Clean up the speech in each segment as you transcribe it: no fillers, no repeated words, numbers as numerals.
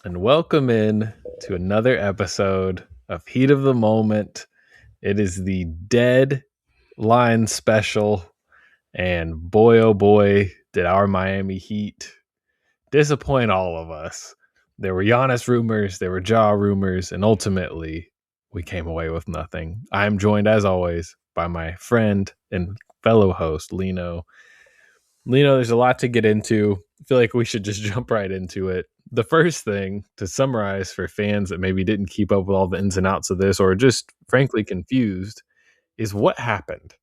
and welcome in to another episode of Heat of the Moment. It is the deadline special, and boy, oh boy, did our Miami Heat disappoint all of us. There were Giannis rumors, there were Ja rumors, and ultimately, we came away with nothing. I am joined, as always, by my friend and fellow host, Lino. Lino, there's a lot to get into. I feel like we should just jump right into it. The first thing to summarize for fans that maybe didn't keep up with all the ins and outs of this or just frankly confused is what happened.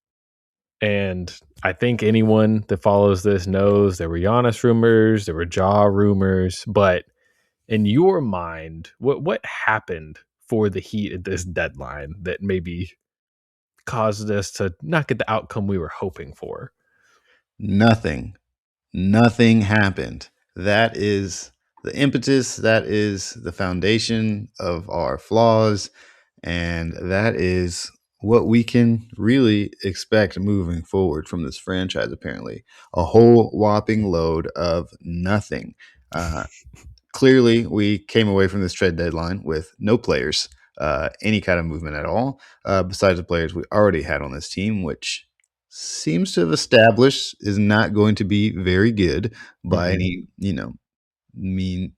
And I think anyone that follows this knows there were Giannis rumors, there were Ja rumors, but in your mind, what happened for the Heat at this deadline that maybe caused us to not get the outcome we were hoping for? Nothing. Nothing happened. That is the impetus. That is the foundation of our flaws. And that is what we can really expect moving forward from this franchise, apparently. A whole whopping load of nothing. Clearly, we came away from this trade deadline with no players, any kind of movement at all, besides the players we already had on this team, which seems to have established is not going to be very good by any, mean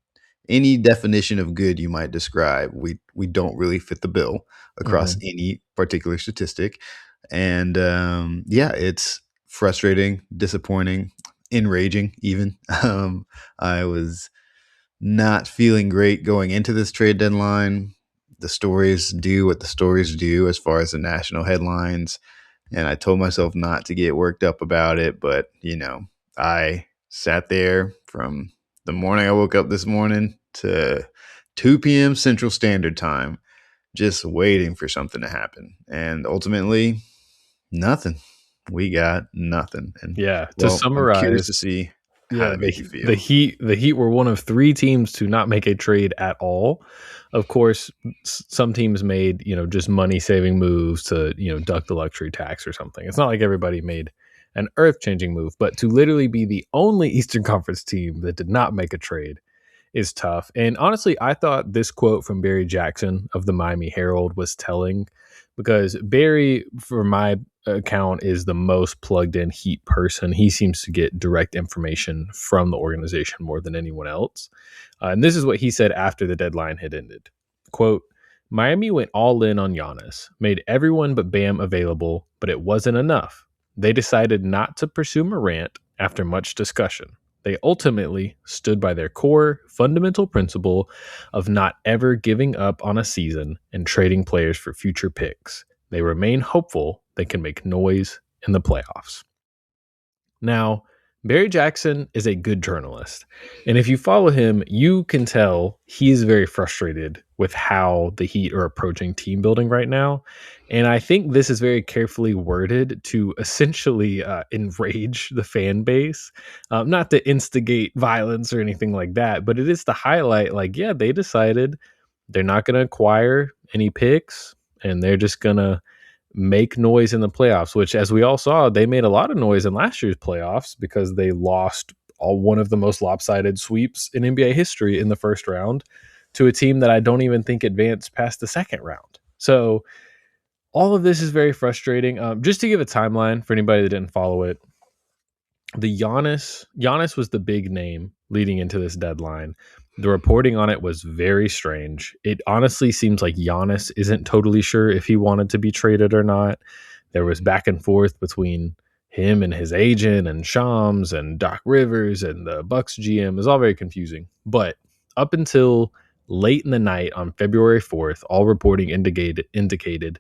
any definition of good you might describe. We don't really fit the bill across any particular statistic, and yeah, it's frustrating, disappointing, enraging. Even I was not feeling great going into this trade deadline. The stories do what the stories do as far as the national headlines. And I told myself not to get worked up about it. But, I sat there from the morning I woke up this morning to 2 p.m. Central Standard Time, just waiting for something to happen. And ultimately, nothing. We got nothing. And Yeah, to well, I'm curious summarize, to see how yeah, that the made you the feel. Heat were one of three teams to not make a trade at all. Of course, some teams made just money saving moves to duck the luxury tax or something. It's not like everybody made an earth changing move, but to literally be the only Eastern Conference team that did not make a trade is tough. And honestly, I thought this quote from Barry Jackson of the Miami Herald was telling because Barry, for my account, is the most plugged in Heat person. He seems to get direct information from the organization more than anyone else. And this is what he said after the deadline had ended. Quote, Miami went all in on Giannis, made everyone but Bam available, but it wasn't enough. They decided not to pursue Morant after much discussion. They ultimately stood by their core fundamental principle of not ever giving up on a season and trading players for future picks. They remain hopeful they can make noise in the playoffs. Now, Barry Jackson is a good journalist. And if you follow him, you can tell he's very frustrated with how the Heat are approaching team building right now. And I think this is very carefully worded to essentially enrage the fan base, not to instigate violence or anything like that, but it is to highlight, like, yeah, they decided they're not going to acquire any picks and they're just going to make noise in the playoffs, which, as we all saw, they made a lot of noise in last year's playoffs because they lost one of the most lopsided sweeps in NBA history in the first round to a team that I don't even think advanced past the second round. So all of this is very frustrating. Just to give a timeline for anybody that didn't follow it, the Giannis was the big name leading into this deadline. The reporting on it was very strange. It honestly seems like Giannis isn't totally sure if he wanted to be traded or not. There was back and forth between him and his agent and Shams and Doc Rivers and the Bucks GM. It was all very confusing. But up until late in the night on February 4th, all reporting indicated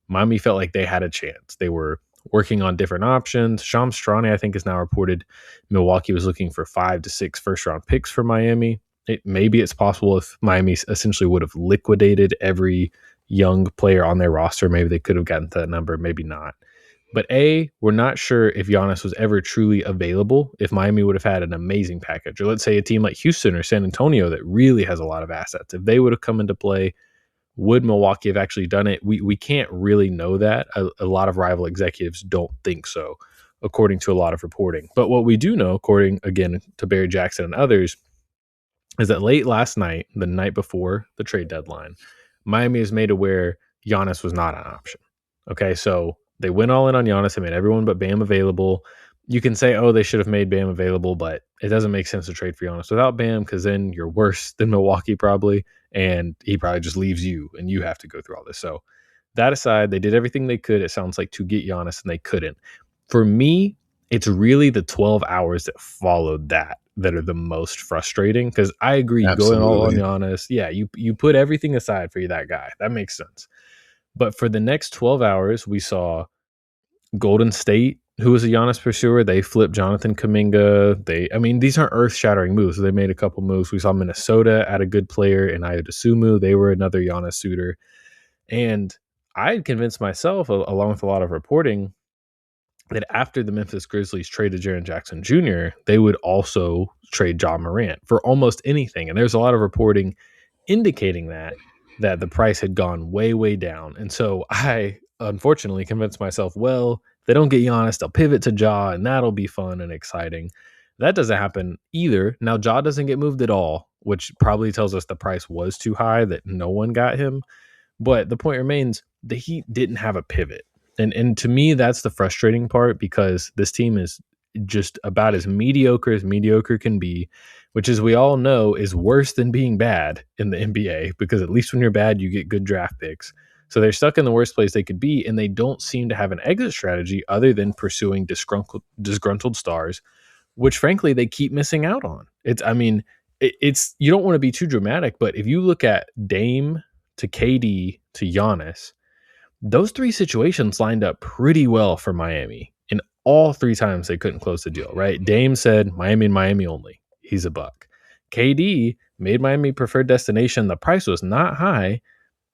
Miami felt like they had a chance. They were working on different options. Shams Charania, I think, is now reported Milwaukee was looking for 5 to 6 first round picks for Miami. Maybe it's possible if Miami essentially would have liquidated every young player on their roster, maybe they could have gotten to that number, maybe not. But we're not sure if Giannis was ever truly available, if Miami would have had an amazing package. Or let's say a team like Houston or San Antonio that really has a lot of assets. If they would have come into play, would Milwaukee have actually done it? We can't really know that. A lot of rival executives don't think so, according to a lot of reporting. But what we do know, according, again, to Barry Jackson and others, is that late last night, the night before the trade deadline, Miami is made aware Giannis was not an option. Okay, so they went all in on Giannis. They made everyone but Bam available. You can say, oh, they should have made Bam available, but it doesn't make sense to trade for Giannis without Bam because then you're worse than Milwaukee probably, and he probably just leaves you and you have to go through all this. So that aside, they did everything they could, it sounds like, to get Giannis, and they couldn't. For me, it's really the 12 hours that followed that are the most frustrating because I agree, going all on Absolutely. Giannis, yeah, you put everything aside for that guy. That makes sense. But for the next 12 hours, we saw Golden State, who was a Giannis pursuer. They flipped Jonathan Kuminga. I mean, these aren't earth shattering moves. So they made a couple moves. We saw Minnesota add a good player in Ayo. They were another Giannis suitor. And I had convinced myself, along with a lot of reporting, that after the Memphis Grizzlies traded Jaren Jackson Jr., they would also trade John Morant for almost anything. And there's a lot of reporting indicating that the price had gone way, way down. And so I unfortunately convinced myself, well, if they don't get Giannis, they'll pivot to Ja, and that'll be fun and exciting. That doesn't happen either. Now Ja doesn't get moved at all, which probably tells us the price was too high that no one got him. But the point remains, the Heat didn't have a pivot. And to me, that's the frustrating part because this team is just about as mediocre can be, which, as we all know, is worse than being bad in the NBA because at least when you're bad, you get good draft picks. So they're stuck in the worst place they could be, and they don't seem to have an exit strategy other than pursuing disgruntled stars, which frankly they keep missing out on. I mean, it's you don't want to be too dramatic, but if you look at Dame to KD to Giannis, those three situations lined up pretty well for Miami. And all three times they couldn't close the deal, right? Dame said Miami and Miami only. He's a buck. KD made Miami preferred destination. The price was not high.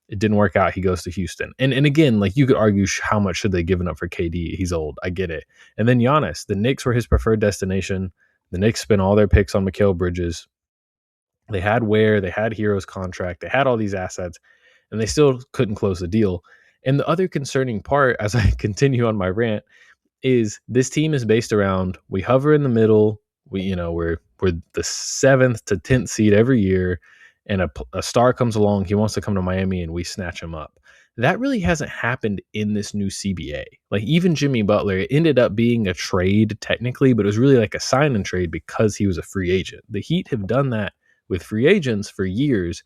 It didn't work out. He goes to Houston. And again, like you could argue how much should they given up for KD? He's old. I get it. And then Giannis, the Knicks were his preferred destination. The Knicks spent all their picks on Mikal Bridges. They had Ware, they had Hero's contract, they had all these assets, and they still couldn't close the deal. And the other concerning part, as I continue on my rant, is this team is based around we hover in the middle. We're the 7th to 10th seed every year, and a star comes along. He wants to come to Miami, and we snatch him up. That really hasn't happened in this new CBA. Like even Jimmy Butler, it ended up being a trade technically, but it was really like a sign and trade because he was a free agent. The Heat have done that with free agents for years.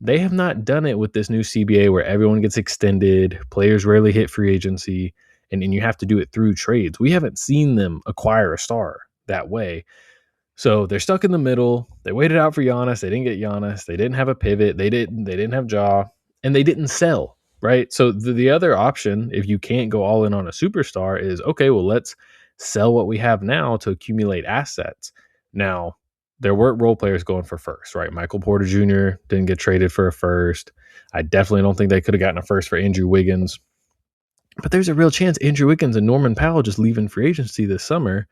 They have not done it with this new CBA where everyone gets extended, players rarely hit free agency, and you have to do it through trades. We haven't seen them acquire a star that way. So they're stuck in the middle. They waited out for Giannis. They didn't get Giannis. They didn't have a pivot. They didn't have Ja, and they didn't sell, right? So the other option, if you can't go all in on a superstar, is okay, well, let's sell what we have now to accumulate assets. Now, there weren't role players going for first, right? Michael Porter Jr. didn't get traded for a first. I definitely don't think they could have gotten a first for Andrew Wiggins. But there's a real chance Andrew Wiggins and Norman Powell just leave in free agency this summer.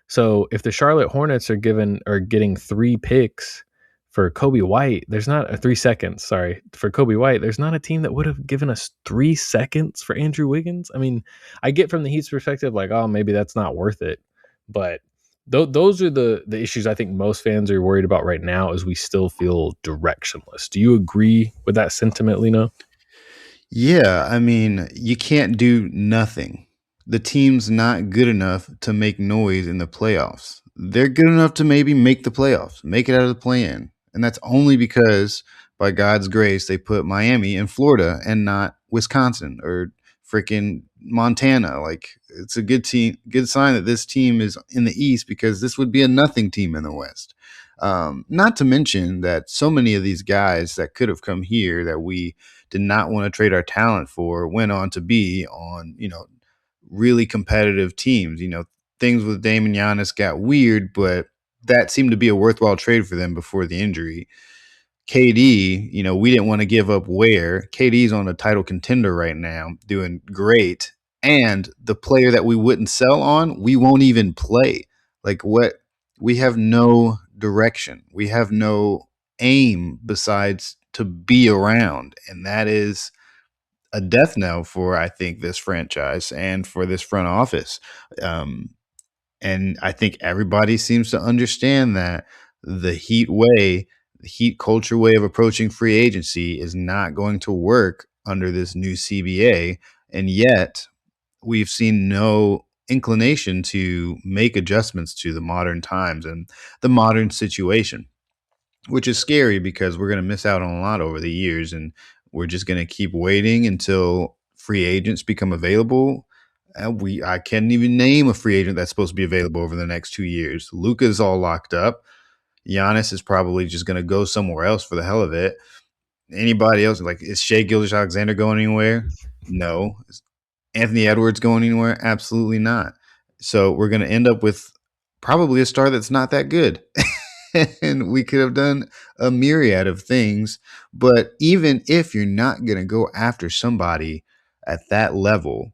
So if the Charlotte Hornets are getting 3 picks for Kobe White, there's not 3 seconds. Sorry, for Kobe White, there's not a team that would have given us 3 seconds for Andrew Wiggins. I mean, I get from the Heat's perspective, like, oh, maybe that's not worth it. But those are the issues I think most fans are worried about right now. Is we still feel directionless. Do you agree with that sentiment, Lino? Yeah, I mean, you can't do nothing. The team's not good enough to make noise in the playoffs. They're good enough to maybe make the playoffs, make it out of the play-in. And that's only because, by God's grace, they put Miami in Florida and not Wisconsin or freaking Montana. Like, it's a good sign that this team is in the East because this would be a nothing team in the West. Not to mention that so many of these guys that could have come here that we did not want to trade our talent for went on to be on, really competitive teams. Things with Dame and Giannis got weird, but that seemed to be a worthwhile trade for them before the injury. KD, we didn't want to give up Ware. KD's on a title contender right now, doing great. And the player that we wouldn't sell on, we won't even play. Like what? We have no direction. We have no aim besides to be around. And that is a death knell for, I think, this franchise and for this front office. And I think everybody seems to understand that the Heat way, The Heat culture way of approaching free agency is not going to work under this new CBA. And yet, we've seen no inclination to make adjustments to the modern times and the modern situation, which is scary because we're going to miss out on a lot over the years, and we're just going to keep waiting until free agents become available. I can't even name a free agent that's supposed to be available over the next 2 years. Luka's all locked up. Giannis is probably just going to go somewhere else for the hell of it. Anybody else, like, is Shea Gilgeous-Alexander going anywhere? No. Is Anthony Edwards going anywhere? Absolutely not. So we're going to end up with probably a star that's not that good. And we could have done a myriad of things. But even if you're not going to go after somebody at that level,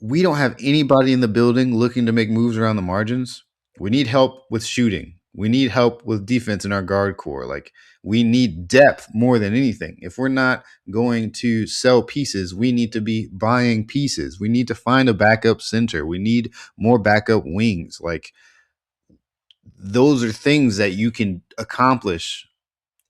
we don't have anybody in the building looking to make moves around the margins. We need help with shooting. We need help with defense in our guard core. Like, we need depth more than anything. If we're not going to sell pieces, we need to be buying pieces. We need to find a backup center. We need more backup wings. Like, those are things that you can accomplish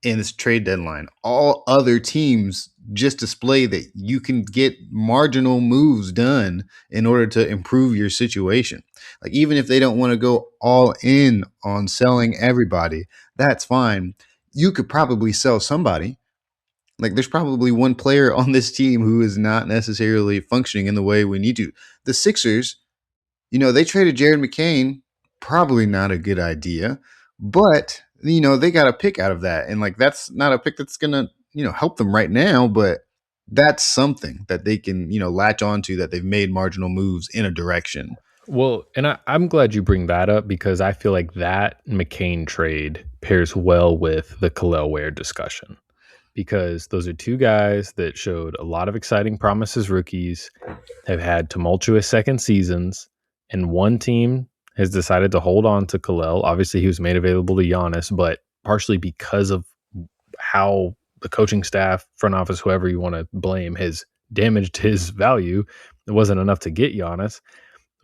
in this trade deadline. All other teams just display that you can get marginal moves done in order to improve your situation. Like, even if they don't want to go all in on selling everybody, that's fine. You could probably sell somebody. Like, there's probably one player on this team who is not necessarily functioning in the way we need to. The Sixers, they traded Jared McCain. Probably not a good idea, but they got a pick out of that, and like, that's not a pick that's gonna help them right now, but that's something that they can latch onto, that they've made marginal moves in a direction. Well, and I'm glad you bring that up because I feel like that McCain trade pairs well with the Khalil Ware discussion because those are two guys that showed a lot of exciting promise as rookies, have had tumultuous second seasons, and one team has decided to hold on to Khalil. Obviously, he was made available to Giannis, but partially because of how the coaching staff, front office, whoever you want to blame, has damaged his value. It wasn't enough to get Giannis.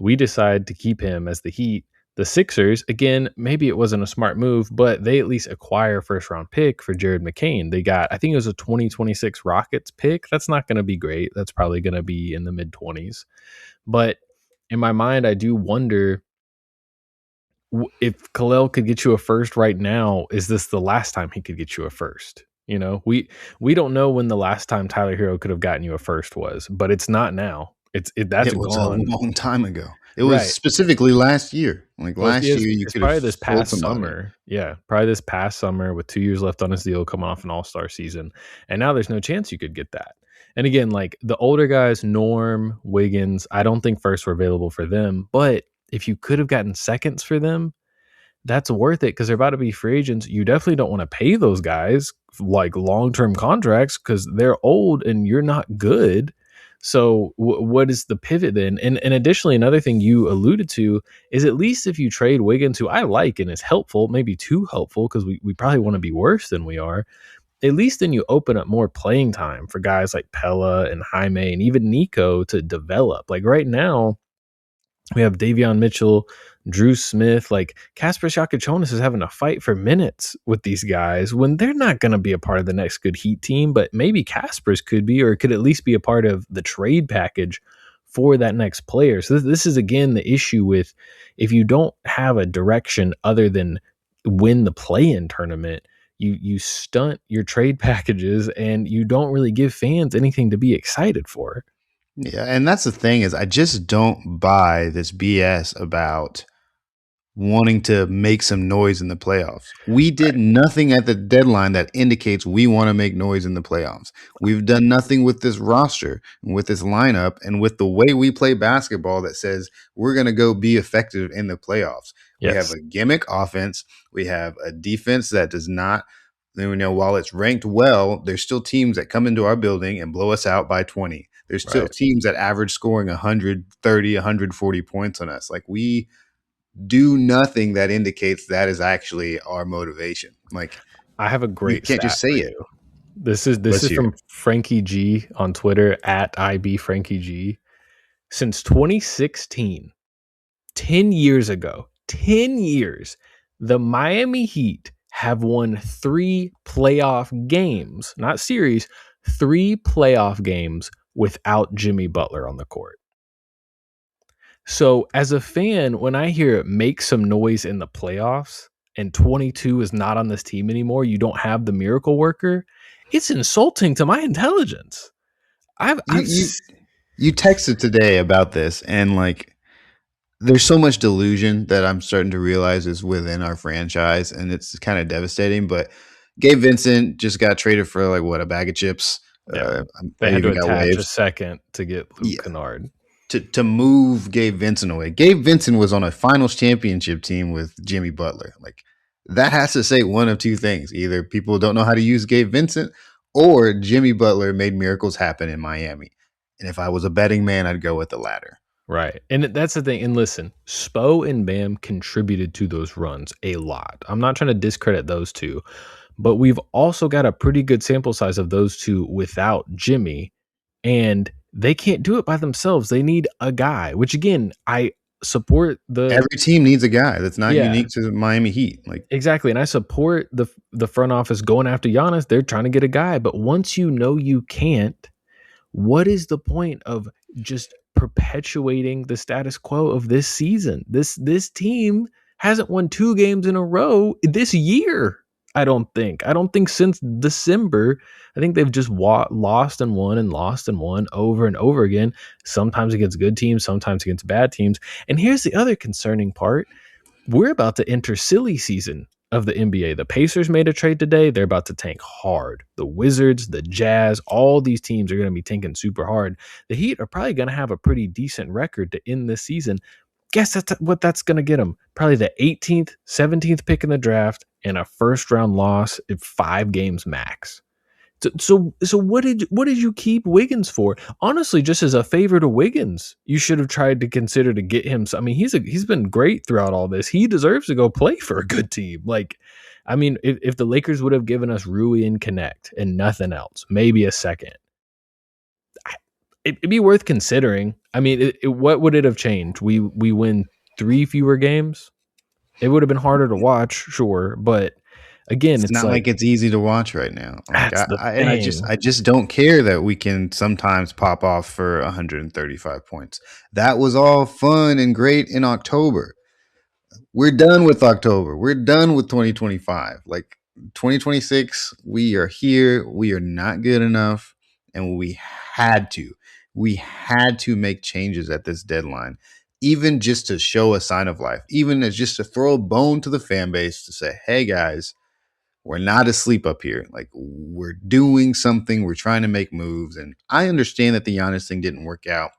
We decide to keep him as the Heat. The Sixers, again, maybe it wasn't a smart move, but they at least acquire a first round pick for Jared McCain. They got, I think it was a 2026 Rockets pick. That's not going to be great. That's probably going to be in the mid 20s. But in my mind, I do wonder if Khalil could get you a first right now, is this the last time he could get you a first? We don't know when the last time Tyler Hero could have gotten you a first was, but it's not now. That's It was a gone. long time ago. It was Right. specifically last year. Like, Well, last year, you it's could probably have this sold past somebody. summer. Yeah, probably this past summer with 2 years left on his deal, coming off an All-Star season, and now there's no chance you could get that. And again, like the older guys, Norm, Wiggins, I don't think firsts were available for them. But if you could have gotten seconds for them, that's worth it because they're about to be free agents. You definitely don't want to pay those guys like long-term contracts because they're old and you're not good. So what is the pivot then? And additionally, another thing you alluded to is at least if you trade Wiggins, who I like and is helpful, maybe too helpful because we probably want to be worse than we are. At least then you open up more playing time for guys like Pella and Jaime and even Nico to develop. Like right now, we have Davion Mitchell, Drew Smith, like Kasper Shakachonis is having a fight for minutes with these guys when they're not going to be a part of the next good Heat team, but maybe Kasper's could be, or could at least be a part of the trade package for that next player. So this is again the issue with if you don't have a direction other than win the play-in tournament, you stunt your trade packages and you don't really give fans anything to be excited for. Yeah, and that's the thing, is I just don't buy this BS about wanting to make some noise in the playoffs. We did nothing at the deadline that indicates we want to make noise in the playoffs. We've done nothing with this roster, with this lineup, and with the way we play basketball that says we're going to go be effective in the playoffs. We have Yes. a gimmick offense. We have a defense that does not, while it's ranked well, there's still teams that come into our building and blow us out by 20. There's still Right. teams that average scoring 130, 140 points on us. Like, we do nothing that indicates that is actually our motivation. Like, I have a you great can't stat just say for it. you. This Let's is hear it. from Frankie G on Twitter at IB Frankie G. Since 2016, 10 years ago, 10 years, the Miami Heat have won 3 playoff games, not series, 3 playoff games without Jimmy Butler on the court. So as a fan, when I hear it make some noise in the playoffs and 22 is not on this team anymore, you don't have the miracle worker, it's insulting to my intelligence. I've You I've you you texted today about this, and like there's so much delusion that I'm starting to realize is within our franchise, and it's kind of devastating. But Gabe Vincent just got traded for like what, a bag of chips. Yeah. They I had to even got attach a waived. second to get Luke Yeah, Kennard. to move Gabe Vincent away. Gabe Vincent was on a finals championship team with Jimmy Butler. Like that has to say one of two things. Either people don't know how to use Gabe Vincent, or Jimmy Butler made miracles happen in Miami. And if I was a betting man, I'd go with the latter. Right. And that's the thing. And listen, Spo and Bam contributed to those runs a lot. I'm not trying to discredit those two, but we've also got a pretty good sample size of those two without Jimmy, and they can't do it by themselves. They need a guy, which again, I support the Every team needs a guy. That's not yeah, unique to the Miami Heat. Like exactly. And I support the front office going after Giannis. They're trying to get a guy, but once you know you can't, what is the point of just perpetuating the status quo of this season? This team hasn't won 2 games in a row this year. I don't think since December. I think they've just lost and won and lost and won over and over again, sometimes against good teams, sometimes against bad teams. And here's the other concerning part: we're about to enter silly season of the NBA. The Pacers made a trade today. They're about to tank hard. The Wizards, the Jazz, all these teams are going to be tanking super hard. The Heat are probably going to have a pretty decent record to end this season. Guess that's what that's going to get them. Probably the 18th, 17th pick in the draft and a first round loss in 5 games max. So what did you keep Wiggins for? Honestly, just as a favor to Wiggins, you should have tried to consider to get him. I mean, he's been great throughout all this. He deserves to go play for a good team. Like, I mean, if the Lakers would have given us Rui and Connect and nothing else, maybe a second, it'd be worth considering. I mean, what would it have changed? We win 3 fewer games. It would have been harder to watch, sure, but again, it's it's not like like it's easy to watch right now. Like that's the I thing. just don't care that we can sometimes pop off for 135 points. That was all fun and great in October. We're done with October. We're done with 2025. Like 2026, we are here. We are not good enough. And had to. We had to make changes at this deadline, even just to show a sign of life, even as just to throw a bone to the fan base to say, hey guys, we're not asleep up here. Like we're doing something. We're trying to make moves. And I understand that the Giannis thing didn't work out.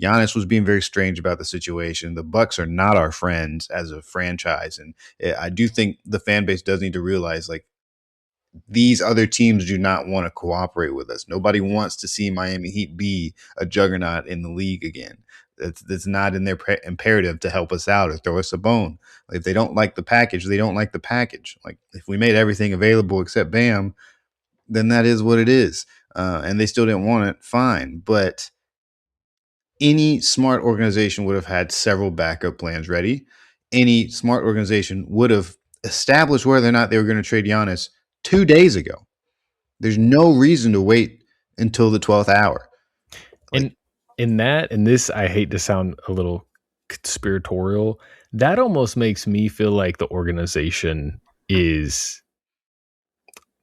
Giannis was being very strange about the situation. The Bucks are not our friends as a franchise, and I do think the fan base does need to realize like these other teams do not want to cooperate with us. Nobody wants to see Miami Heat be a juggernaut in the league again. That's not in their imperative to help us out or throw us a bone. Like, if they don't like the package, they don't like the package. Like if we made everything available except Bam, then that is what it is. And they still didn't want it. Fine, but any smart organization would have had several backup plans ready. Any smart organization would have established whether or not they were going to trade Giannis 2 days ago. There's no reason to wait until the 12th hour. Like And in that, and this, I hate to sound a little conspiratorial, that almost makes me feel like the organization is,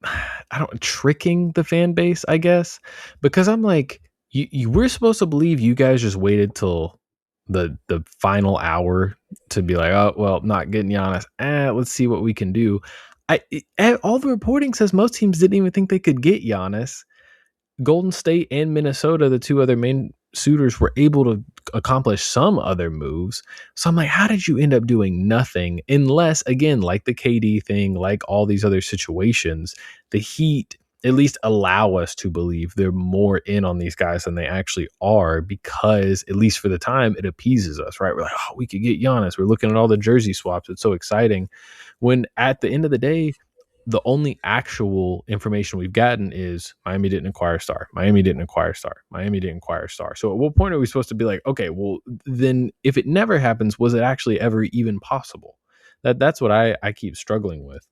I don't, tricking the fan base, I guess, because I'm like, you we're supposed to believe you guys just waited till the final hour to be like, oh well, not getting Giannis. Let's see what we can do. All the reporting says most teams didn't even think they could get Giannis. Golden State and Minnesota, the two other main suitors, were able to accomplish some other moves. So I'm like, how did you end up doing nothing? Unless, again, like the KD thing, like all these other situations, the Heat at least allow us to believe they're more in on these guys than they actually are, because at least for the time, it appeases us, right? We're like, oh, we could get Giannis. We're looking at all the jersey swaps. It's so exciting. When at the end of the day, the only actual information we've gotten is Miami didn't acquire a star. Miami didn't acquire a star. Miami didn't acquire a star. So at what point are we supposed to be like, okay, well, then if it never happens, was it actually ever even possible? That's what I keep struggling with.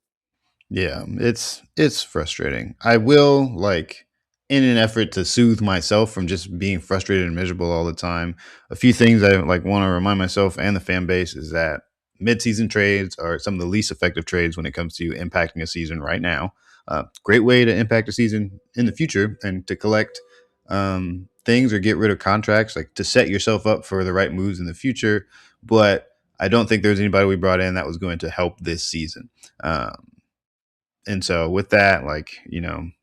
Yeah, it's frustrating. I will, like, in an effort to soothe myself from just being frustrated and miserable all the time. A few things I like want to remind myself and the fan base is that midseason trades are some of the least effective trades when it comes to impacting a season right now. Great way to impact a season in the future and to collect things or get rid of contracts, like to set yourself up for the right moves in the future. But I don't think there's anybody we brought in that was going to help this season. And so with that, like,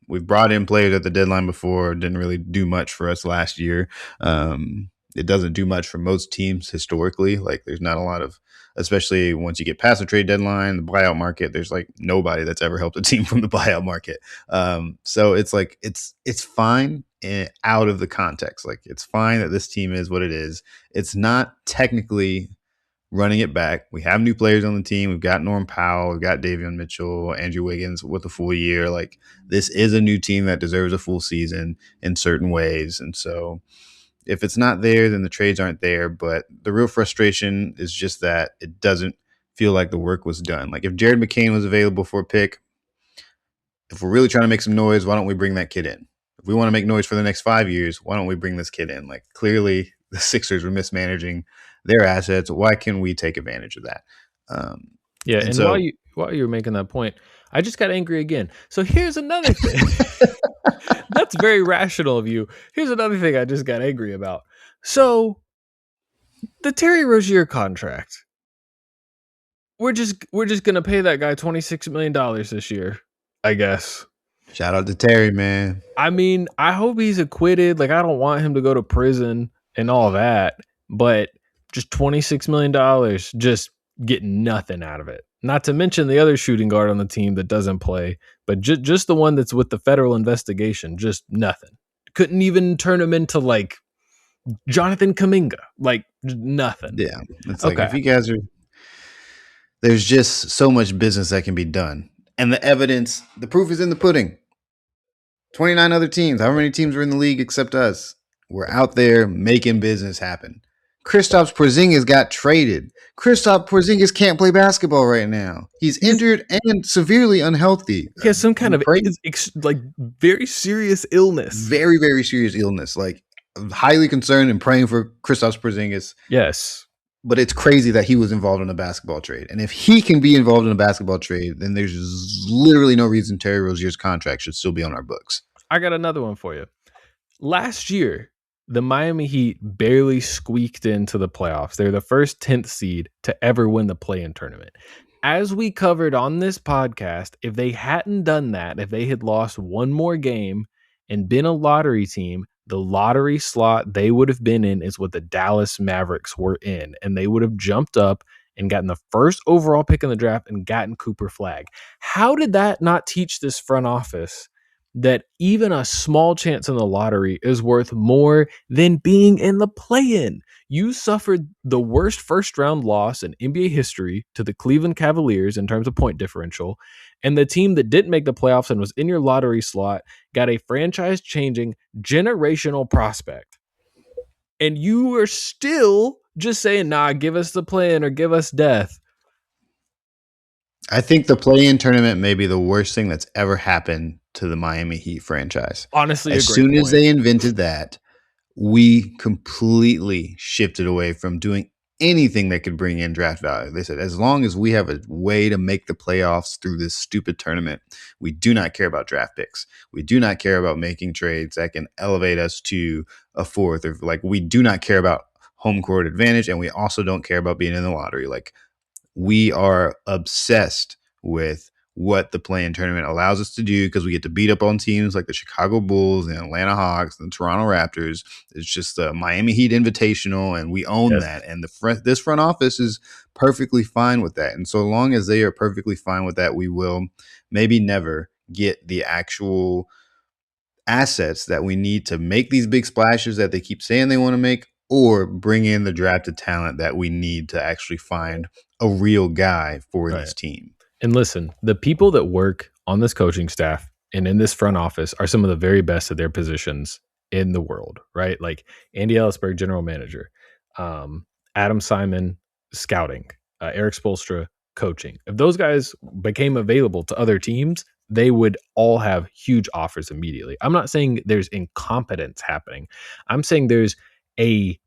we've brought in players at the deadline before, didn't really do much for us last year. It doesn't do much for most teams historically. Like, there's not a lot of, especially once you get past the trade deadline, the buyout market, there's like nobody that's ever helped a team from the buyout market. So it's like, it's fine out of the context. Like, it's fine that this team is what it is. It's not technically running it back. We have new players on the team. We've got Norm Powell, we've got Davion Mitchell, Andrew Wiggins with a full year. Like, this is a new team that deserves a full season in certain ways. And so if it's not there, then the trades aren't there. But the real frustration is just that it doesn't feel like the work was done. Like, if Jared McCain was available for a pick, if we're really trying to make some noise, why don't we bring that kid in? If we want to make noise for the next 5 years, why don't we bring this kid in? Like, clearly the Sixers were mismanaging their assets. Why can we take advantage of that? Yeah, And and while so you were making that point, I just got angry again. So here's another thing. That's very rational of you. Here's another thing I just got angry about. So the Terry Rozier contract. We're just gonna pay that guy $26 million this year, I guess. shout out to Terry, man. I mean, I hope he's acquitted. Like, I don't want him to go to prison and all that, but just $26 million, just getting nothing out of it. Not to mention the other shooting guard on the team that doesn't play, but just the one that's with the federal investigation, just nothing. Couldn't even turn him into like Jonathan Kuminga, like nothing. Yeah. It's like, Okay. if you guys are, there's just so much business that can be done. And the evidence, the proof is in the pudding. 29 other teams, however many teams are in the league except us, we're out there making business happen. Kristaps Porzingis got traded. Kristaps Porzingis can't play basketball right now. He's injured and severely unhealthy. He has some kind of like very serious illness. Very, very serious illness. Like, I'm highly concerned and praying for Kristaps Porzingis. Yes. But it's crazy that he was involved in a basketball trade. And if he can be involved in a basketball trade, then there's literally no reason Terry Rozier's contract should still be on our books. I got another one for you. Last year, the Miami Heat barely squeaked into the playoffs. They're the first 10th seed to ever win the play-in tournament. As we covered on this podcast, if they hadn't done that, if they had lost one more game and been a lottery team, the lottery slot they would have been in is what the Dallas Mavericks were in, and they would have jumped up and gotten the first overall pick in the draft and gotten Cooper Flag. How did that not teach this front office that even a small chance in the lottery is worth more than being in the play-in? You suffered the worst first-round loss in NBA history to the Cleveland Cavaliers in terms of point differential, and the team that didn't make the playoffs and was in your lottery slot got a franchise-changing generational prospect. And you were still just saying, nah, give us the play-in or give us death. I think the play-in tournament may be the worst thing that's ever happened to the Miami Heat franchise. Honestly, As soon as they invented that, we completely shifted away from doing anything that could bring in draft value. They said, as long as we have a way to make the playoffs through this stupid tournament, we do not care about draft picks. We do not care about making trades that can elevate us to a fourth. Or, like, we do not care about home court advantage, and we also don't care about being in the lottery. Like, we are obsessed with what the play-in tournament allows us to do, because we get to beat up on teams like the Chicago Bulls and Atlanta Hawks and the Toronto Raptors. It's just the Miami Heat Invitational, and we own that. And this front office is perfectly fine with that. And so long as they are perfectly fine with that, we will maybe never get the actual assets that we need to make these big splashes that they keep saying they want to make, or bring in the drafted talent that we need to actually find a real guy for this team. And listen, the people that work on this coaching staff and in this front office are some of the very best at their positions in the world, right? Like Andy Ellisberg, general manager, Adam Simon, scouting, Eric Spoelstra, coaching. If those guys became available to other teams, they would all have huge offers immediately. I'm not saying there's incompetence happening. I'm saying there's a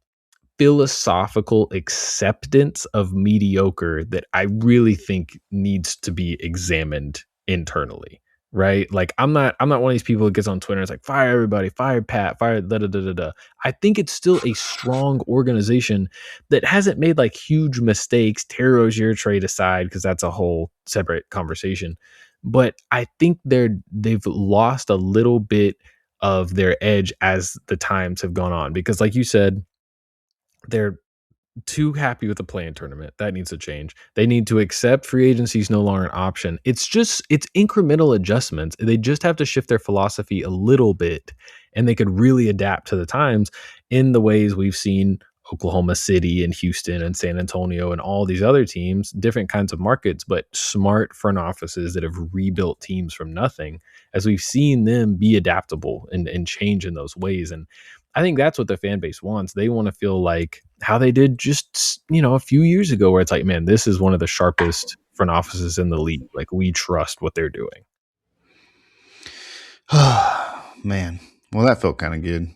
philosophical acceptance of mediocre that I really think needs to be examined internally. Right. Like I'm not one of these people who gets on Twitter and is like, fire everybody, fire Pat, fire da da da da da. I think it's still a strong organization that hasn't made like huge mistakes. Terry Rozier trade aside, because that's a whole separate conversation. But I think they've lost a little bit of their edge as the times have gone on. Because like you said, they're too happy with the play-in tournament. That needs to change. They need to accept free agency is no longer an option. It's incremental adjustments. They just have to shift their philosophy a little bit, and they could really adapt to the times in the ways we've seen Oklahoma City and Houston and San Antonio and all these other teams, different kinds of markets, but smart front offices that have rebuilt teams from nothing, as we've seen them be adaptable and change in those ways. And I think that's what the fan base wants. They want to feel like how they did just, a few years ago, where it's like, man, this is one of the sharpest front offices in the league. Like, we trust what they're doing. Man, well, that felt kind of good.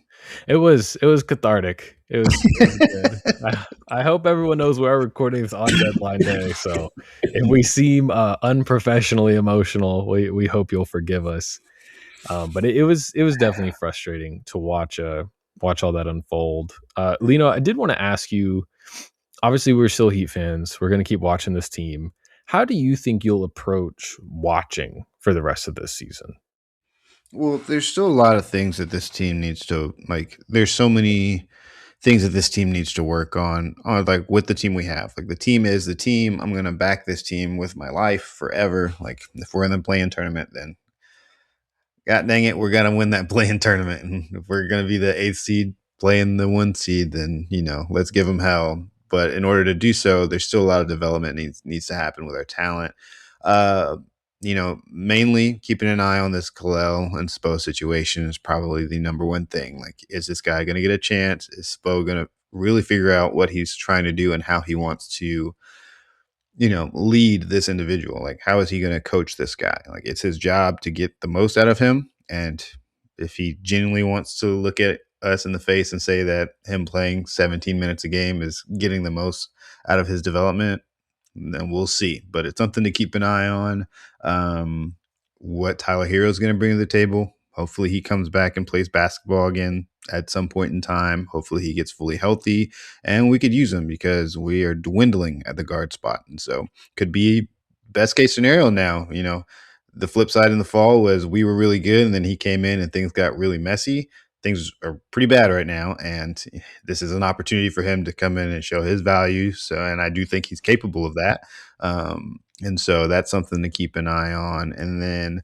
It was cathartic. It was good. I hope everyone knows we are recording this on deadline day. So if we seem unprofessionally emotional, we hope you'll forgive us. But it was definitely frustrating to watch all that unfold. Lino, I did want to ask you. Obviously, we're still Heat fans. We're going to keep watching this team. How do you think you'll approach watching for the rest of this season? Well, there's still a lot of things that this team needs to like. There's so many things that this team needs to work on like with the team we have. Like the team is the team. I'm gonna back this team with my life forever. Like if we're in the play-in tournament, then God dang it, we're gonna win that play-in tournament. And if we're gonna be the 8th seed playing the 1 seed, then let's give them hell. But in order to do so, there's still a lot of development needs to happen with our talent. Uh, mainly keeping an eye on this Kalel and Spo situation is probably the number one thing. Like, is this guy going to get a chance? Is Spo going to really figure out what he's trying to do and how he wants to, lead this individual? Like, how is he going to coach this guy? Like, it's his job to get the most out of him. And if he genuinely wants to look at us in the face and say that him playing 17 minutes a game is getting the most out of his development, then we'll see. But it's something to keep an eye on. What Tyler Hero is going to bring to the table. Hopefully he comes back and plays basketball again at some point in time. Hopefully he gets fully healthy and we could use him, because we are dwindling at the guard spot. And so could be best case scenario now. The flip side in the fall was we were really good and then he came in and things got really messy. Things are pretty bad right now, and this is an opportunity for him to come in and show his value. So, and I do think he's capable of that. And so that's something to keep an eye on. And then,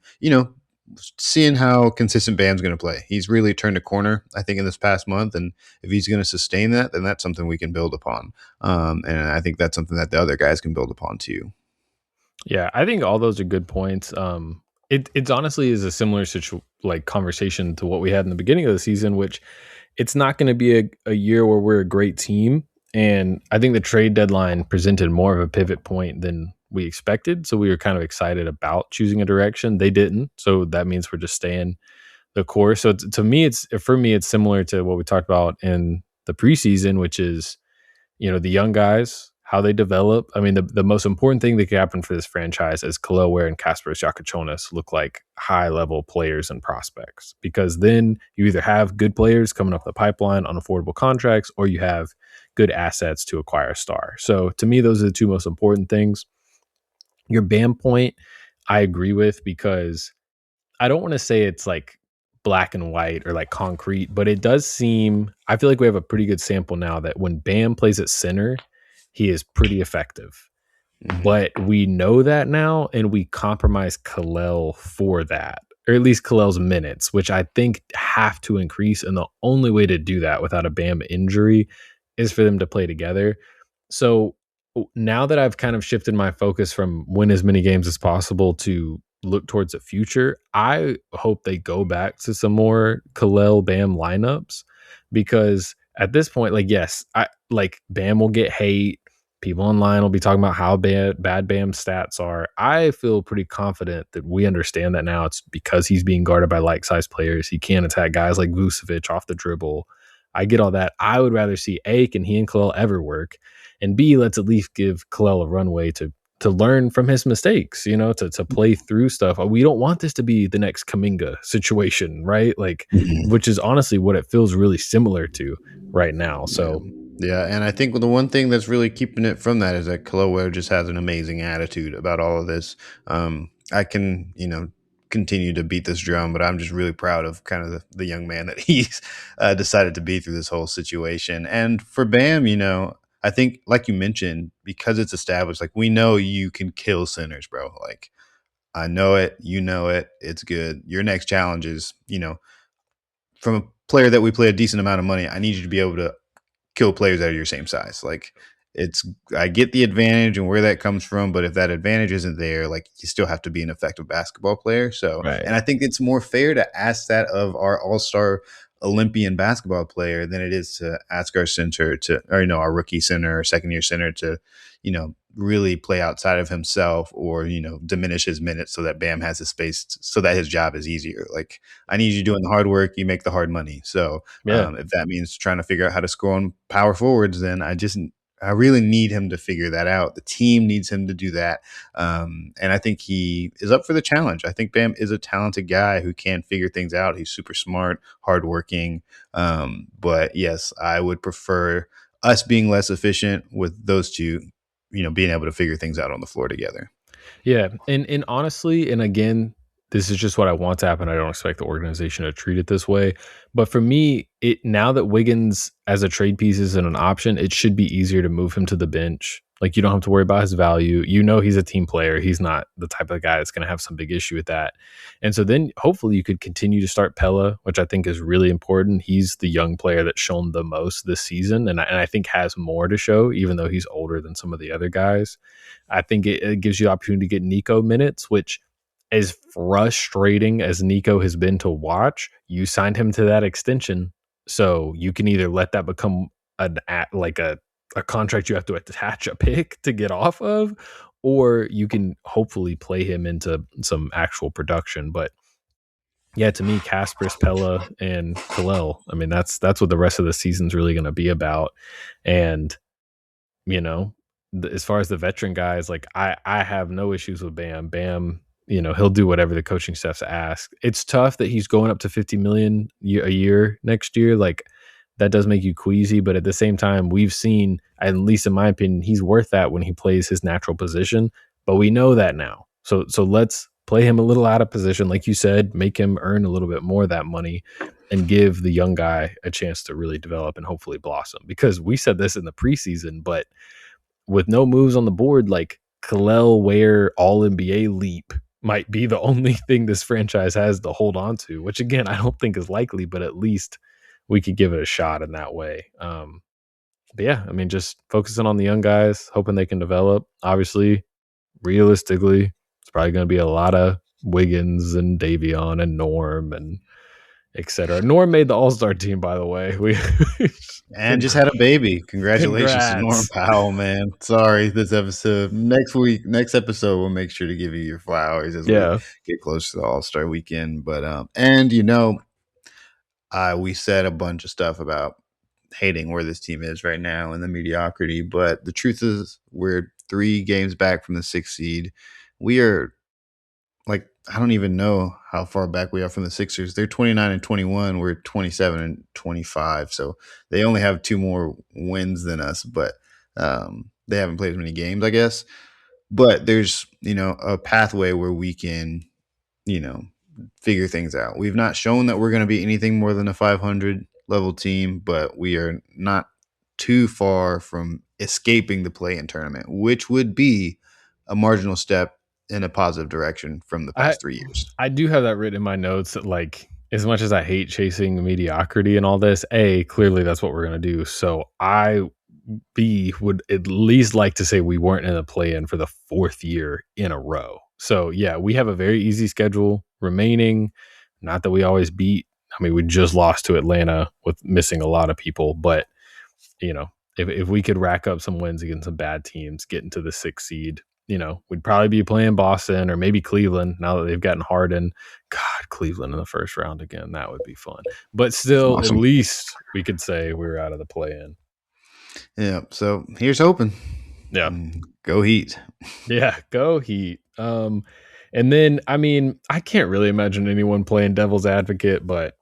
seeing how consistent Bam's going to play. He's really turned a corner, I think, in this past month. And if he's going to sustain that, then that's something we can build upon. And I think that's something that the other guys can build upon too. Yeah, I think all those are good points. It's honestly is a similar conversation to what we had in the beginning of the season, which it's not going to be a year where we're a great team. And I think the trade deadline presented more of a pivot point than we expected. So we were kind of excited about choosing a direction. They didn't. So that means we're just staying the course. So to me, for me, it's similar to what we talked about in the preseason, which is, the young guys, how they develop. I mean, the most important thing that could happen for this franchise is Kel'el Ware and Kasper Jakachonis look like high-level players and prospects, because then you either have good players coming up the pipeline on affordable contracts, or you have good assets to acquire a star. So to me, those are the two most important things. Your Bam point, I agree with, because I don't want to say it's like black and white or like concrete, but it does seem, I feel like we have a pretty good sample now that when Bam plays at center, he is pretty effective. Mm-hmm. But we know that now, and we compromise Kel'el for that, or at least Kalel's minutes, which I think have to increase. And the only way to do that without a Bam injury is for them to play together. So now that I've kind of shifted my focus from win as many games as possible to look towards the future, I hope they go back to some more Kel'el Bam lineups, because at this point, like, yes, I like Bam will get hate. People online will be talking about how bad Bam's stats are. I feel pretty confident that we understand that now. It's because he's being guarded by like-sized players. He can't attack guys like Vucevic off the dribble. I get all that. I would rather see A, can he and Kalel ever work? And B, let's at least give Kalel a runway to learn from his mistakes, to play through stuff. We don't want this to be the next Kaminga situation, right? Like, Mhm. which is honestly what it feels really similar to right now. Yeah. So Yeah, and I think the one thing that's really keeping it from that is that Khalil just has an amazing attitude about all of this. I can, continue to beat this drum, but I'm just really proud of kind of the young man that he's decided to be through this whole situation. And for Bam, I think, like you mentioned, because it's established, like we know you can kill centers, bro. Like I know it, you know it, it's good. Your next challenge is, from a player that we play a decent amount of money. I need you to be able to kill players that are your same size. Like it's I get the advantage and where that comes from, but if that advantage isn't there, like you still have to be an effective basketball player. So, right. and I think it's more fair to ask that of our all-star Olympian basketball player than it is to ask our center to, or our rookie center or second year center to, really play outside of himself or, diminish his minutes so that Bam has his space so that his job is easier. Like I need you doing the hard work, you make the hard money. So Yeah. if that means trying to figure out how to score on power forwards, then I really need him to figure that out. The team needs him to do that. And I think he is up for the challenge. I think Bam is a talented guy who can figure things out. He's super smart, hardworking. But yes, I would prefer us being less efficient with those two, being able to figure things out on the floor together. Yeah, and honestly, and again, this is just what I want to happen. I don't expect the organization to treat it this way. But for me, it now that Wiggins as a trade piece isn't an option, it should be easier to move him to the bench. Like you don't have to worry about his value. He's a team player. He's not the type of guy that's going to have some big issue with that. And so then hopefully you could continue to start Pella, which I think is really important. He's the young player that's shown the most this season, and I think has more to show, even though he's older than some of the other guys. I think it gives you the opportunity to get Nico minutes, which, as frustrating as Nico has been to watch, you signed him to that extension. So you can either let that become a contract you have to attach a pick to get off of, or you can hopefully play him into some actual production. But yeah, to me, Casper's Pella and Kalel. I mean, that's what the rest of the season's really going to be about. And you know, as far as the veteran guys, like I have no issues with Bam. Bam, he'll do whatever the coaching staff's ask. It's tough that he's going up to 50 million a year next year. Like that does make you queasy, but at the same time, we've seen, at least in my opinion, he's worth that when he plays his natural position. But we know that now. So let's play him a little out of position, like you said, make him earn a little bit more of that money and give the young guy a chance to really develop and hopefully blossom. Because we said this in the preseason, but with no moves on the board, like Kalel Ware all NBA leap might be the only thing this franchise has to hold on to, which again, I don't think is likely, but at least we could give it a shot in that way. But yeah, I mean, just focusing on the young guys, hoping they can develop. Obviously, realistically, it's probably going to be a lot of Wiggins and Davion and Norm and etc. Norm made the All Star team, by the way. We And just had a baby. Congratulations to Norm congrats. Powell, man. Sorry, this episode. Next episode, we'll make sure to give you your flowers as we Yeah, get close to the All Star weekend. But we said a bunch of stuff about hating where this team is right now and the mediocrity. But the truth is, we're 3 games back from the 6th seed. We are like, I don't even know how far back we are from the Sixers. They're 29 and 21. We're 27 and 25. So they only have 2 more wins than us, but they haven't played as many games, I guess. But there's, a pathway where we can, you know, figure things out. We've not shown that we're going to be anything more than a 500 level team, but we are not too far from escaping the play-in tournament, which would be a marginal step in a positive direction from the I past 3 years. I do have that written in my notes that, like, as much as I hate chasing mediocrity and all this, A, clearly that's what we're gonna do. So I B would at least like to say we weren't in a play in for the 4th year in a row. So yeah, we have a very easy schedule remaining. Not that we always beat. I mean, we just lost to Atlanta with missing a lot of people, but if we could rack up some wins against some bad teams, get into the 6th seed, we'd probably be playing Boston or maybe Cleveland now that they've gotten Harden. God, Cleveland in the first round again. That would be fun. But still, at Awesome. least we could say we were out of the play-in. Yeah. So here's hoping. Yeah. Go Heat. Yeah, go Heat. And then, I mean, I can't really imagine anyone playing devil's advocate, but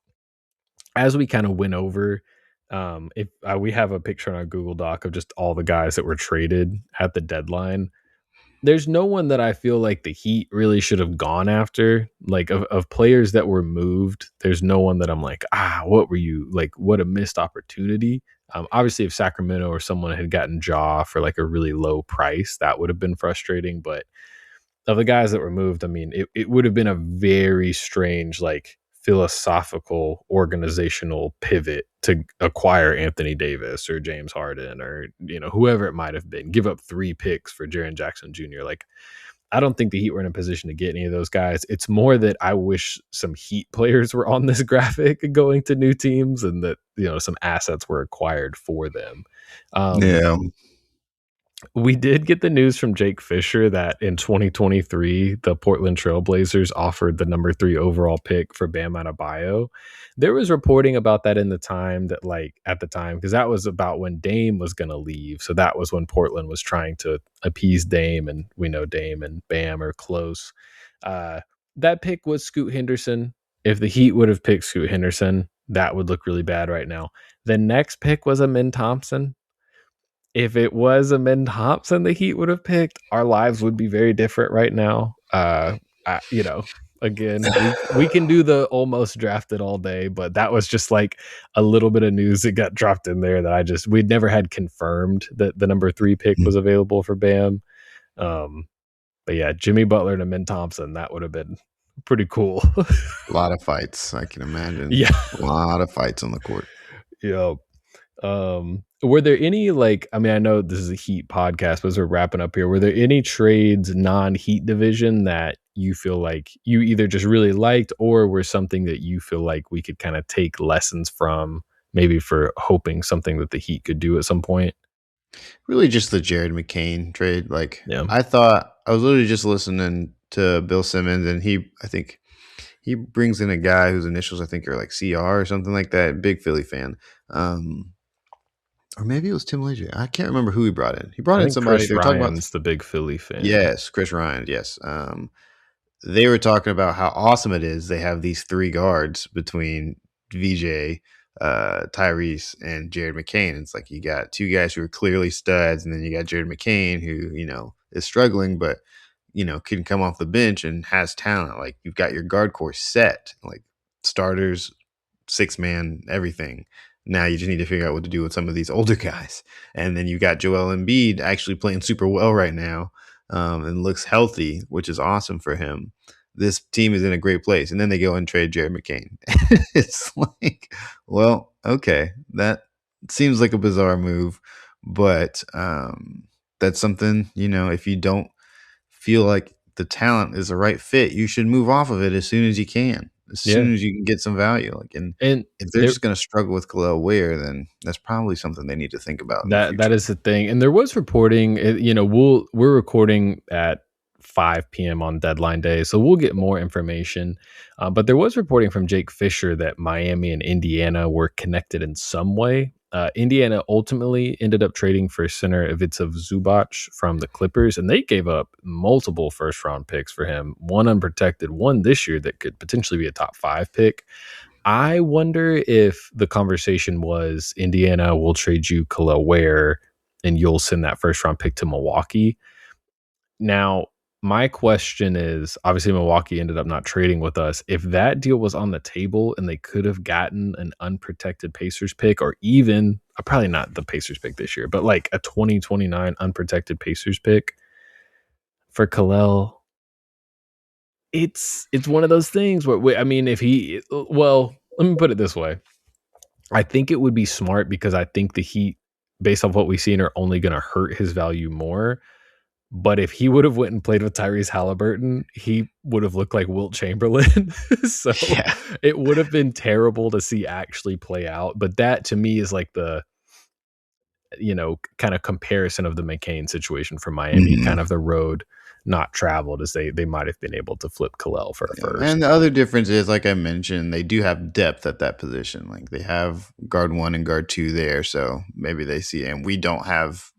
as we kind of went over, if we have a picture on our Google Doc of just all the guys that were traded at the deadline, there's no one that I feel like the Heat really should have gone after. Like of players that were moved, there's no one that I'm like, what were you like? What a missed opportunity. Obviously, if Sacramento or someone had gotten Ja for like a really low price, that would have been frustrating. But of the guys that were moved, I mean, it would have been a very strange, like philosophical, organizational pivot to acquire Anthony Davis or James Harden or, whoever it might have been, give up 3 picks for Jaren Jackson Jr. Like, I don't think the Heat were in a position to get any of those guys. It's more that I wish some Heat players were on this graphic going to new teams and that, some assets were acquired for them. Yeah. We did get the news from Jake Fisher that in 2023, the Portland Trailblazers offered the number 3 overall pick for Bam Adebayo. There was reporting about that in the time that, like, at the time, because that was about when Dame was going to leave. So that was when Portland was trying to appease Dame, and we know Dame and Bam are close. That pick was Scoot Henderson. If the Heat would have picked Scoot Henderson, that would look really bad right now. The next pick was Amin Thompson. If it was Amin Thompson the Heat would have picked, our lives would be very different right now. Again, we can do the almost drafted all day, but that was just like a little bit of news that got dropped in there that we'd never had confirmed that the number 3 pick was available for Bam. But yeah, Jimmy Butler and Amin Thompson, that would have been pretty cool. A lot of fights, I can imagine. Yeah. A lot of fights on the court. Yeah. Were there any, like, I mean, I know this is a Heat podcast, but as we're wrapping up here, were there any trades non-Heat division that you feel like you either just really liked or were something that you feel like we could kind of take lessons from, maybe for hoping something that the Heat could do at some point? Really just the Jared McCain trade. Like, Yeah. I thought I was literally just listening to Bill Simmons, and I think he brings in a guy whose initials I think are like CR or something like that. Big Philly fan. Or maybe it was Tim Leger. I can't remember who he brought in. He brought in somebody. Chris They were talking about Ryan's the big Philly fan. Yes, Chris Ryan. Yes. They were talking about how awesome it is. They have these 3 guards between VJ, Tyrese, and Jared McCain. It's like you got 2 guys who are clearly studs, and then you got Jared McCain who, is struggling, but, can come off the bench and has talent. Like, you've got your guard core set, like starters, 6-man, everything. Now you just need to figure out what to do with some of these older guys. And then you got Joel Embiid actually playing super well right now, and looks healthy, which is awesome for him. This team is in a great place. And then they go and trade Jared McCain. It's like, well, okay, that seems like a bizarre move, but that's something, if you don't feel like the talent is the right fit, you should move off of it as soon as you can. As soon as you can get some value. Like, and if they're just going to struggle with Khalil Ware, then that's probably something they need to think about. That is the thing. And there was reporting, we're recording at 5 p.m. on deadline day, so we'll get more information. But there was reporting from Jake Fisher that Miami and Indiana were connected in some way. Indiana ultimately ended up trading for center Ivica Zubac from the Clippers, and they gave up multiple first-round picks for him, one unprotected, one this year that could potentially be a top 5 pick. I wonder if the conversation was Indiana will trade you Khalil Ware and you'll send that first-round pick to Milwaukee. Now, my question is, obviously Milwaukee ended up not trading with us. If that deal was on the table and they could have gotten an unprotected Pacers pick, or even probably not the Pacers pick this year, but like a 2029 unprotected Pacers pick for Khalil, it's one of those things where, I mean, let me put it this way. I think it would be smart because I think the Heat, based on what we've seen, are only going to hurt his value more. But if he would have went and played with Tyrese Halliburton, he would have looked like Wilt Chamberlain. So It would have been terrible to see actually play out. But that to me is like kind of comparison of the McCain situation from Miami, Mhm. kind of the road not traveled, as they might have been able to flip Khalil for a Yeah, first. and the other difference is, like I mentioned, they do have depth at that position. Like they have guard 1 and guard 2 there, so maybe they see, and we don't have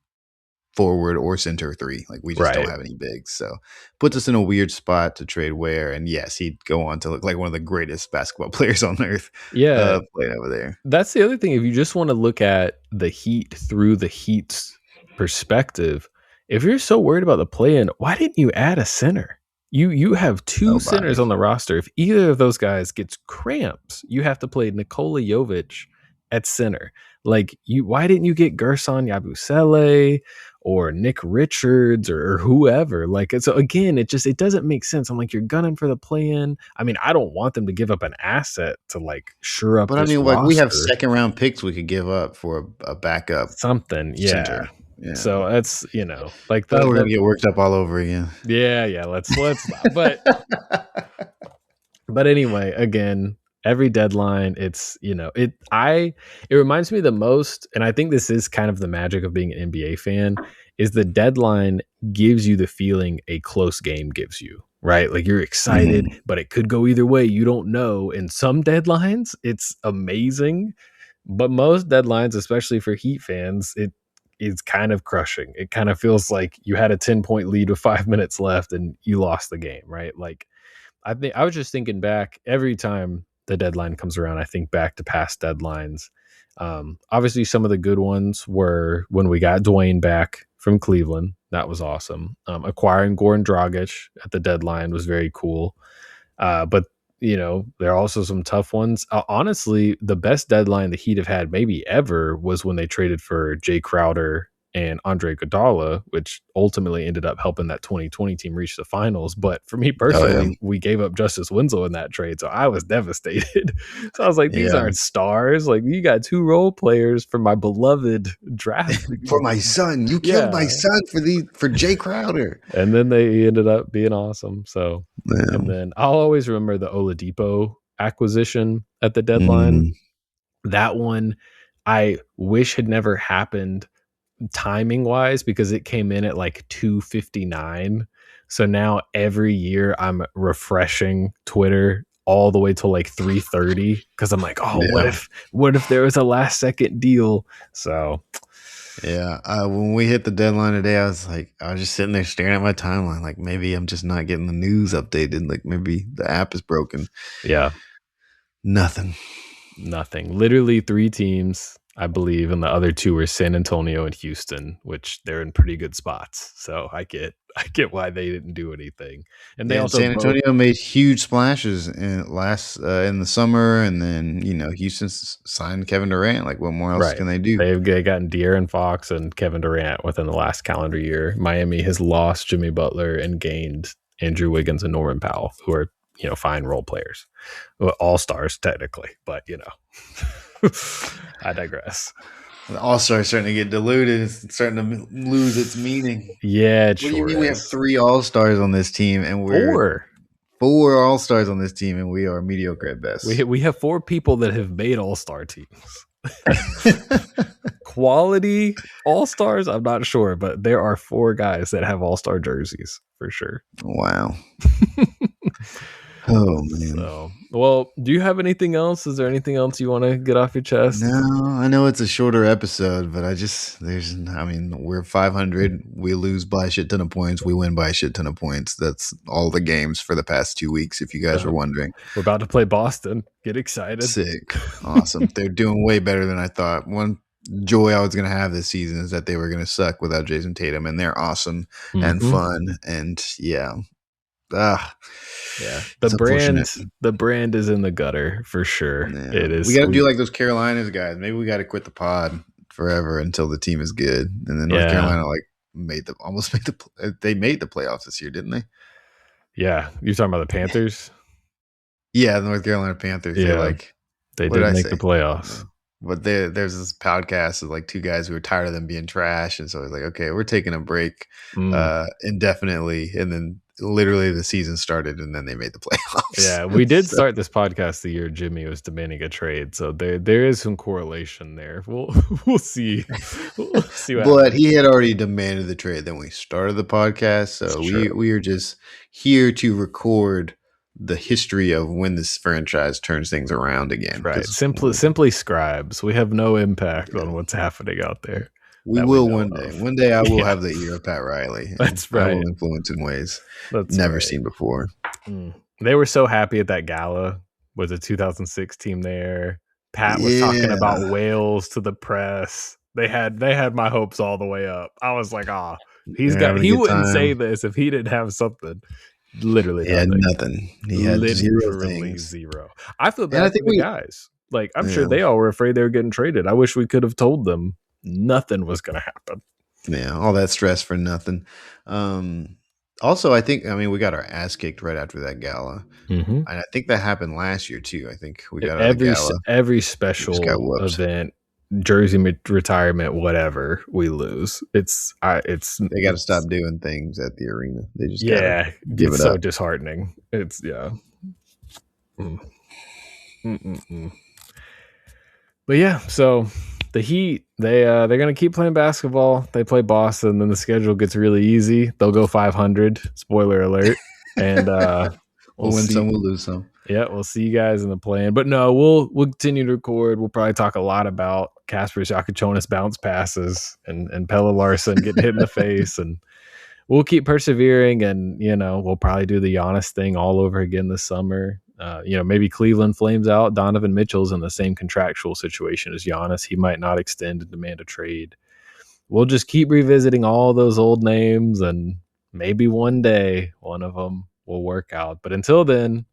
forward or center 3. Like we just don't Right. have any bigs. So puts us in a weird spot to trade Ware. And yes, he'd go on to look like one of the greatest basketball players on earth Yeah. playing over there. That's the other thing. If you just want to look at the Heat through the Heat's perspective, if you're so worried about the play-in, why didn't you add a center? You have two centers Nobody. on the roster. If either of those guys gets cramps, you have to play Nikola Jovic at center. Like why didn't you get Gerson Yabusele or Nick Richards or whoever? Like so again, it doesn't make sense. I'm like, you're gunning for the play-in. I mean, I don't want them to give up an asset to like shore up But I this mean, like we have roster. second round picks we could give up for a backup Something, center. yeah. Yeah. So that's like Oh, we're the gonna get worked up all over again. yeah, let's not. But anyway, again, every deadline, it's it reminds me the most, and I think this is kind of the magic of being an NBA fan, is the deadline gives you the feeling a close game gives you, right? Like you're excited, Mhm. but it could go either way. You don't know. In some deadlines, it's amazing, but most deadlines, especially for Heat fans, it is kind of crushing. It kind of feels like you had a 10-point lead with 5 minutes left and you lost the game, right? Like I was just thinking back every time the deadline comes around. I think back to past deadlines. Obviously, some of the good ones were when we got Dwayne back from Cleveland. That was awesome. Acquiring Goran Dragic at the deadline was very cool. But there are also some tough ones. Honestly, the best deadline the Heat have had maybe ever was when they traded for Jay Crowder and Andre Iguodala, which ultimately ended up helping that 2020 team reach the finals. But for me Oh yeah. personally, we gave up Justice Winslow in that trade, so I was devastated. So I was like, these Yeah. aren't stars. Like you got two role players for my beloved draft. For my son. You killed my Yeah, son for Jay Crowder. and then they ended up being awesome. So, Yeah. and then I'll always remember the Oladipo acquisition at the deadline. Mhm. That one I wish had never happened timing wise because it came in at like 2:59. So now every year I'm refreshing Twitter all the way till like 3:30 because I'm like, oh, Yeah. what if there was a last second deal? So Yeah, when we hit the deadline today, I was just sitting there staring at my timeline, like maybe I'm just not getting the news updated. Like maybe the app is broken. yeah, Nothing. nothing. Literally three teams, I believe, and the other two were San Antonio and Houston, which they're in pretty good spots. So I get why they didn't do anything. And they Yeah, and also San both Antonio made huge splashes in the summer, and then Houston signed Kevin Durant. Like, what more else right. can they do? They've gotten De'Aaron Fox and Kevin Durant within the last calendar year. Miami has lost Jimmy Butler and gained Andrew Wiggins and Norman Powell, who are fine role players, well, all stars technically, but I digress. The All Star starting to get diluted. It's starting to lose its meaning. Yeah, it What do you sure mean we have is. 3 All Stars on this team, and we're Four. 4 All Stars on this team, and we are mediocre at best? We have four people that have made all-star teams. Quality all-stars, I'm not sure, but there are four guys that have all-star jerseys for sure. Wow. Oh man. So, well, do you have anything else? Is there anything else you want to get off your chest? No, I know it's a shorter episode, but we're 500. We lose by a shit ton of points. We win by a shit ton of points. That's all the games for the past 2 weeks, if you guys were wondering. We're about to play Boston. Get excited. Sick. Awesome. They're doing way better than I thought. One joy I was going to have this season is that they were going to suck without Jason Tatum, and they're awesome and fun. And yeah. Yeah, unfortunate. the brand is in the gutter for sure. Yeah. It is. We got to do like those Carolinas guys. Maybe we got to quit the pod forever until the team is good. And then North Carolina they made the playoffs this year, didn't they? Yeah, you're talking about the Panthers. Yeah, the North Carolina Panthers. Yeah, they did make the playoffs. But there's this podcast of like two guys who were tired of them being trash, and so it's like, okay, we're taking a break indefinitely, and then literally the season started and then they made the playoffs. Yeah, we did So, start this podcast the year Jimmy was demanding a trade, so there is some correlation there. We'll we'll see. We'll see what but happens. he had already demanded the trade. Then we started the podcast, It's so true. we are just here to record the history of when this franchise turns things around again. Right. Because Simply scribes. We have no impact you on know, what's happening out there we that we will know one day. of. One day, I will Yeah, have the ear of Pat Riley, and that's I will right. influence in ways That's never right. seen before. They were so happy at that gala with the 2006 team there. Pat was talking Yeah, about Wales to the press. They had my hopes all the way up. I was like, they're having a he good wouldn't say time. this if he didn't have something. Literally He had nothing. nothing. He had zero Literally things. zero. I feel And I bad for think the guys. Like, I'm sure yeah, they all were afraid they were getting traded. I wish we could have told them nothing was going to happen. yeah, all that stress for nothing. Um, Also, I mean, we got our ass kicked right after that gala, Mm-hmm. and I think that happened last year too. I think we got out of the Every gala, every we just got special whooped. event, jersey retirement, whatever, we lose. They got to stop doing things at the arena. They just got to Yeah, give it's it so up. disheartening. It's yeah. Mm. Mm-mm-mm. But yeah, so the Heat, they're gonna keep playing basketball. They play Boston, then the schedule gets really easy. They'll go 500. Spoiler alert. And we'll We'll win see. some, we'll lose some. Yeah, we'll see you guys in the plan. But no, we'll continue to record. We'll probably talk a lot about Kasper Jakachonis bounce passes and Pelle Larsson getting hit in the face, and we'll keep persevering. And we'll probably do the Giannis thing all over again this summer. Maybe Cleveland flames out. Donovan Mitchell's in the same contractual situation as Giannis. He might not extend and demand a trade. We'll just keep revisiting all those old names, and maybe one day one of them will work out. But until then,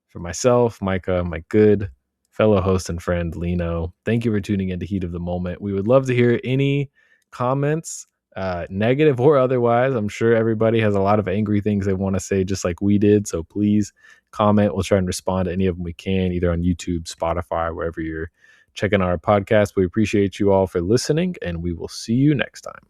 for myself, Micah, my good fellow host and friend Lino, thank you for tuning in to Heat of the Moment. We would love to hear any comments, negative or otherwise. I'm sure everybody has a lot of angry things they want to say, just like we did. So please comment. We'll try and respond to any of them we can, either on YouTube, Spotify, wherever you're checking our podcast. We appreciate you all for listening, and we will see you next time.